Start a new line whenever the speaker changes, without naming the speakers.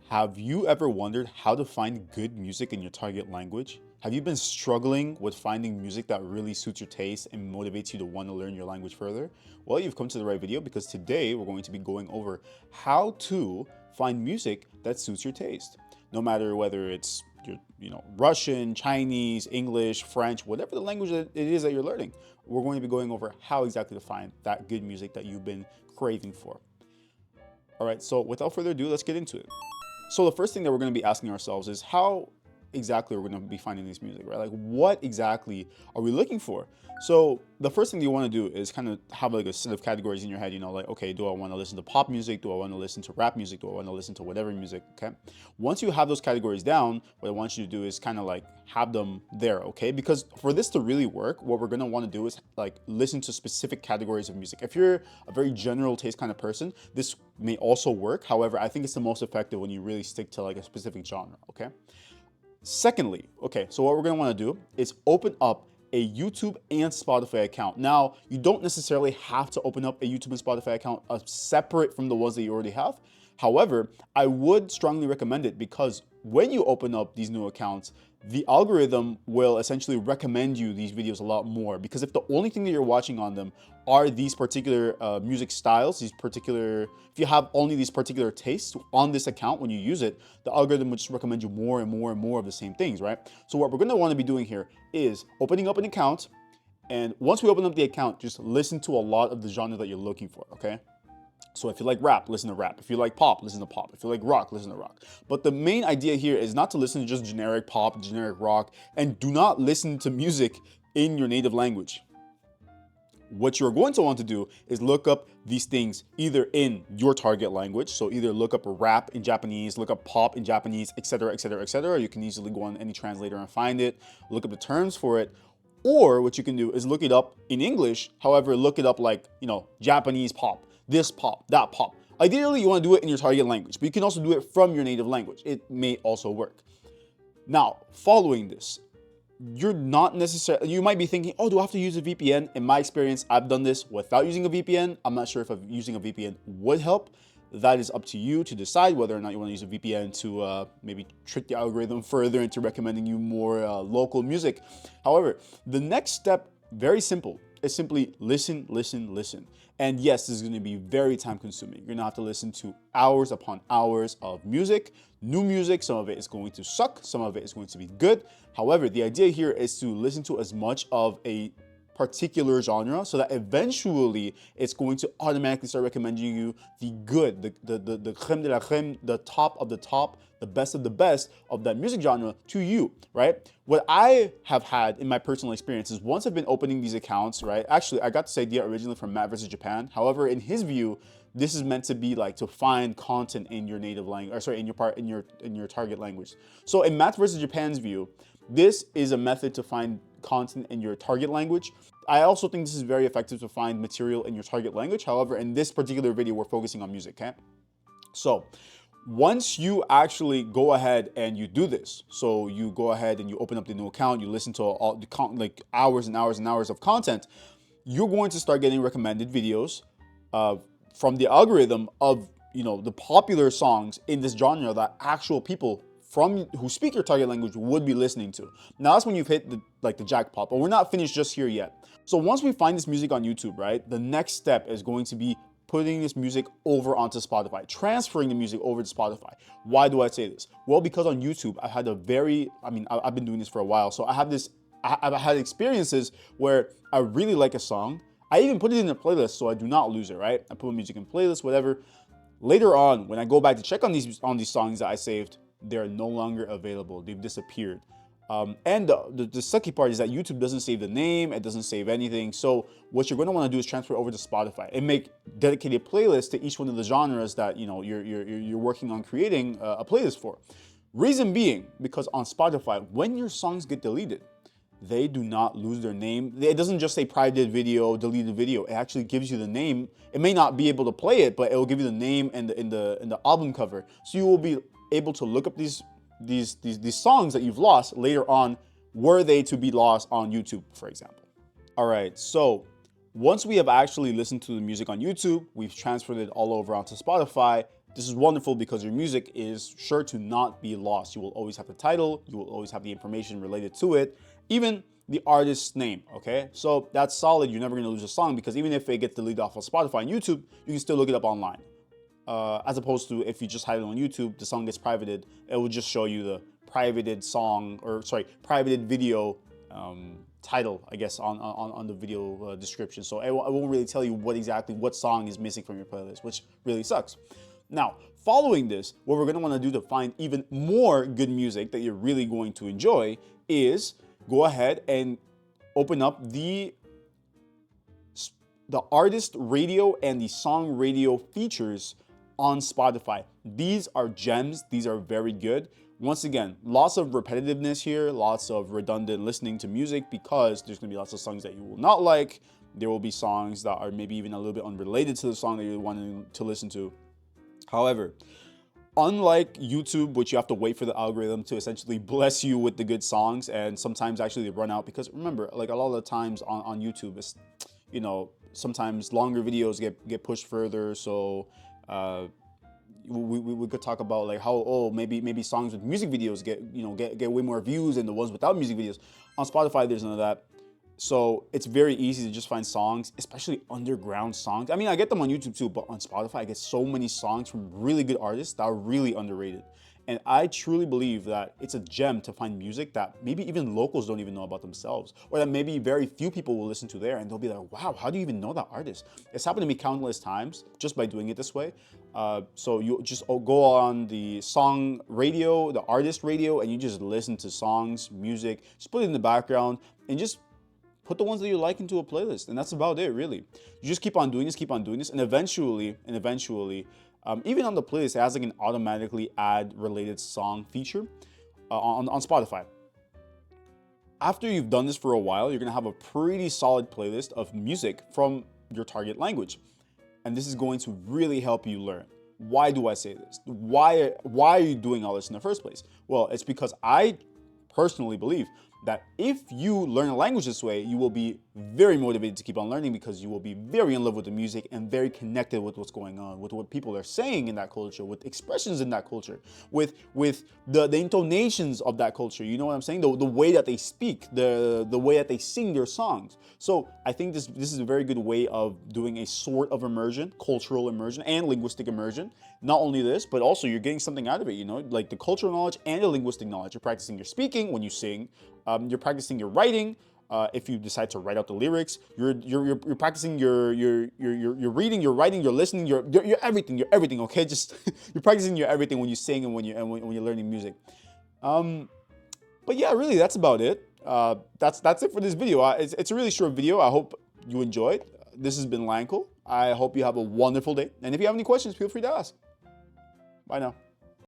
Have you ever wondered how to find good music in your target language? Have you been struggling with finding music that really suits your taste and motivates you to want to learn your language further? Well, you've come to the right video because today we're going to be going over how to find music that suits your taste. No matter whether it's Russian, Chinese, English, French, whatever the language that it is that you're learning, we're going to be going over how exactly to find that good music that you've been craving for. All right, so without further ado, let's get into it. So the first thing that we're going to be asking ourselves is how exactly we're going to be finding this music, right? Like what exactly are we looking for? So the first thing you want to do is kind of have like a set of categories in your head, like, okay, do I want to listen to pop music? Do I want to listen to rap music? Do I want to listen to whatever music? Okay. Once you have those categories down, what I want you to do is kind of like have them there, okay? Because for this to really work, what we're going to want to do is like listen to specific categories of music. If you're a very general taste kind of person, this may also work. However, I think it's the most effective when you really stick to like a specific genre, okay? Secondly, okay, so what we're gonna wanna do is open up a YouTube and Spotify account. Now, you don't necessarily have to open up a YouTube and Spotify account separate from the ones that you already have. However, I would strongly recommend it because when you open up these new accounts, the algorithm will essentially recommend you these videos a lot more, because if the only thing that you're watching on them are these particular music styles, if you have only these particular tastes on this account when you use it, the algorithm will just recommend you more and more and more of the same things, right? So what we're going to want to be doing here is opening up an account, and once we open up the account, just listen to a lot of the genre that you're looking for, okay? So if you like rap, listen to rap. If you like pop, listen to pop. If you like rock, listen to rock. But the main idea here is not to listen to just generic pop, generic rock, and do not listen to music in your native language. What you're going to want to do is look up these things either in your target language. So either look up rap in Japanese, look up pop in Japanese, etc., etc., etc. You can easily go on any translator and find it, look up the terms for it. Or what you can do is look it up in English. However, look it up like, Japanese pop, this pop, that pop. Ideally, you want to do it in your target language, but you can also do it from your native language. It may also work. Now, following this, you might be thinking, oh, do I have to use a VPN? In my experience, I've done this without using a VPN. I'm not sure if using a VPN would help. That is up to you to decide whether or not you want to use a VPN to maybe trick the algorithm further into recommending you more local music. However, the next step, very simple, is simply listen, listen, listen. And yes, this is going to be very time consuming. You're going to have to listen to hours upon hours of music, new music. Some of it is going to suck. Some of it is going to be good. However, the idea here is to listen to as much of a particular genre so that eventually it's going to automatically start recommending you the good, the creme de la creme, the top of the top, the best of the best of that music genre to you, right? What I have had in my personal experience is once I've been opening these accounts, right? Actually, I got this idea originally from Matt versus Japan. However, in his view, this is meant to be like to find content in your native language, or sorry, in your target language. So in Matt versus Japan's view, this is a method to find content in your target language. I also think this is very effective to find material in your target language. However, in this particular video, we're focusing on music, okay? So once you actually go ahead and you do this, so you go ahead and you open up the new account, you listen to all the like hours and hours and hours of content, you're going to start getting recommended videos from the algorithm of the popular songs in this genre that actual people who speak your target language would be listening to. Now that's when you've hit the jackpot, but we're not finished just here yet. So once we find this music on YouTube, right, the next step is going to be putting this music over onto Spotify, transferring the music over to Spotify. Why do I say this? Well, because on YouTube, I've been doing this for a while, so I've had experiences where I really like a song. I even put it in a playlist so I do not lose it, right? I put music in playlist, whatever. Later on, when I go back to check on these songs that I saved, they're no longer available. They've disappeared. And the sucky part is that YouTube doesn't save the name. It doesn't save anything. So what you're going to want to do is transfer over to Spotify and make dedicated playlists to each one of the genres that you're working on creating a playlist for. Reason being, because on Spotify, when your songs get deleted, they do not lose their name. It doesn't just say private video, deleted video. It actually gives you the name. It may not be able to play it, but it will give you the name and in the album cover. So you will be able to look up these songs that you've lost later on, were they to be lost on YouTube, for example. All right, so once we have actually listened to the music on YouTube, we've transferred it all over onto Spotify. This is wonderful because your music is sure to not be lost. You will always have the title, you will always have the information related to it, even the artist's name, okay? So that's solid. You're never gonna lose a song because even if it gets deleted off of Spotify and YouTube, you can still look it up online. As opposed to if you just hide it on YouTube, the song gets privated, it will just show you the privated song, or sorry, privated video title, I guess, on the video description. So it won't really tell you what song is missing from your playlist, which really sucks. Now, following this, what we're gonna wanna do to find even more good music that you're really going to enjoy is go ahead and open up the artist radio and the song radio features on Spotify. These are gems. These are very good. Once again, lots of repetitiveness here, lots of redundant listening to music because there's gonna be lots of songs that you will not like. There will be songs that are maybe even a little bit unrelated to the song that you're wanting to listen to. However, unlike YouTube, which you have to wait for the algorithm to essentially bless you with the good songs, and sometimes actually they run out because remember, like a lot of the times on YouTube, it's, you know, sometimes longer videos get pushed further. So we could talk about like how maybe songs with music videos get way more views than the ones without music videos. On Spotify, there's none of that. So it's very easy to just find songs, especially underground songs. I mean, I get them on YouTube too, but on Spotify, I get so many songs from really good artists that are really underrated. And I truly believe that it's a gem to find music that maybe even locals don't even know about themselves, or that maybe very few people will listen to there and they'll be like, wow, how do you even know that artist? It's happened to me countless times just by doing it this way. So you just go on the song radio, the artist radio, and you just listen to songs, music, just put it in the background and just put the ones that you like into a playlist, and that's about it, really. You just keep on doing this, and eventually, even on the playlist, it has like an automatically add related song feature on Spotify. After you've done this for a while, you're gonna have a pretty solid playlist of music from your target language, and this is going to really help you learn. Why do I say this? Why are you doing all this in the first place? Well, it's because I personally believe that if you learn a language this way, you will be very motivated to keep on learning because you will be very in love with the music and very connected with what's going on, with what people are saying in that culture, with expressions in that culture, with the intonations of that culture. You know what I'm saying? The way that they speak, the way that they sing their songs. So I think this is a very good way of doing a sort of immersion, cultural immersion and linguistic immersion. Not only this, but also you're getting something out of it, you know, like the cultural knowledge and the linguistic knowledge. You're practicing your speaking when you sing. You're practicing your writing. If you decide to write out the lyrics, you're practicing your reading, your writing, your listening, your everything, okay? Just you're practicing your everything when you sing and when you're learning music. But yeah, really, that's about it. That's it for this video. It's a really short video. I hope you enjoyed. This has been Lankel. I hope you have a wonderful day. And if you have any questions, feel free to ask. Bye now.